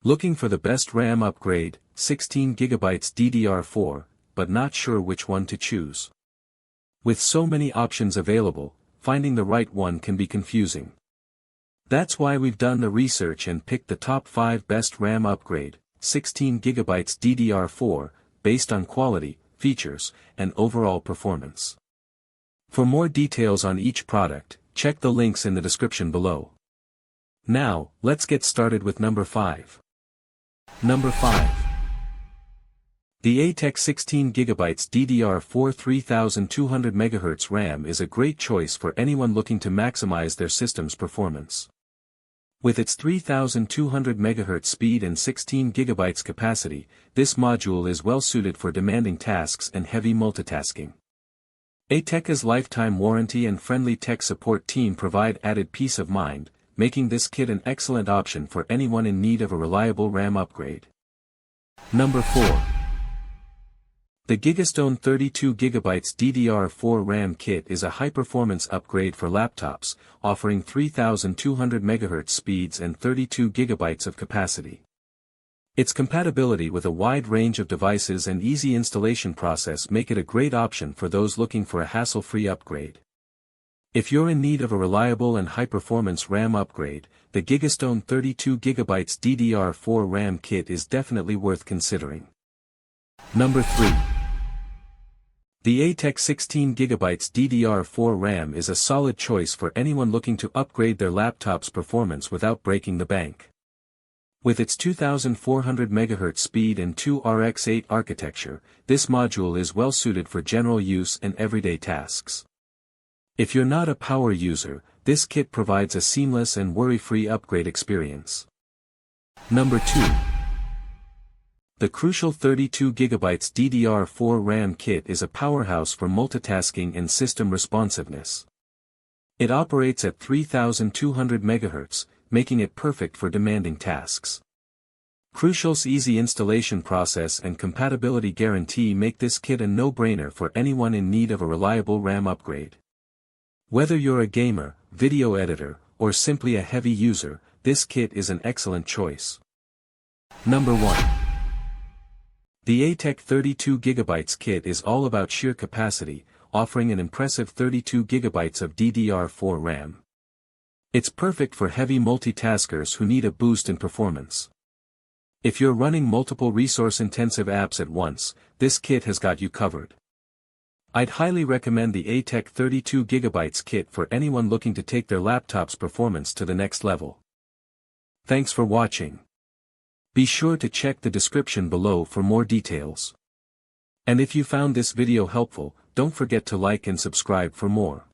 Looking for the best RAM upgrade, 16GB DDR4, but not sure which one to choose? With so many options available, finding the right one can be confusing. That's why we've done the research and picked the top 5 best RAM upgrade, 16GB DDR4, based on quality, features, and overall performance. For more details on each product, check the links in the description below. Now, let's get started with number 5. Number 5. The A-TechRAM 16GB DDR4 3200 MHz RAM is a great choice for anyone looking to maximize their system's performance. With its 3200 MHz speed and 16 GB capacity, this module is well suited for demanding tasks and heavy multitasking. A-Tech's lifetime warranty and friendly tech support team provide added peace of mind, making this kit an excellent option for anyone in need of a reliable RAM upgrade. Number 4. The GIGASTONE 32GB DDR4 RAM Kit is a high-performance upgrade for laptops, offering 3200 MHz speeds and 32 GB of capacity. Its compatibility with a wide range of devices and easy installation process make it a great option for those looking for a hassle-free upgrade. If you're in need of a reliable and high-performance RAM upgrade, the GIGASTONE 32GB DDR4 RAM Kit is definitely worth considering. Number 3. The A-Tech 16GB DDR4 RAM is a solid choice for anyone looking to upgrade their laptop's performance without breaking the bank. With its 2400 MHz speed and 2RX8 architecture, this module is well suited for general use and everyday tasks. If you're not a power user, this kit provides a seamless and worry-free upgrade experience. Number 2. The crucial 32GB DDR4 RAM Kit is a powerhouse for multitasking and system responsiveness. It operates at 3200 MHz, making it perfect for demanding tasks. Crucial's easy installation process and compatibility guarantee make this kit a no-brainer for anyone in need of a reliable RAM upgrade. Whether you're a gamer, video editor, or simply a heavy user, this kit is an excellent choice. Number 1. The A-Tech 32GB kit is all about sheer capacity, offering an impressive 32GB of DDR4 RAM. It's perfect for heavy multitaskers who need a boost in performance. If you're running multiple resource-intensive apps at once, this kit has got you covered. I'd highly recommend the A-Tech 32GB kit for anyone looking to take their laptop's performance to the next level. Thanks for watching. Be sure to check the description below for more details. And if you found this video helpful, don't forget to like and subscribe for more.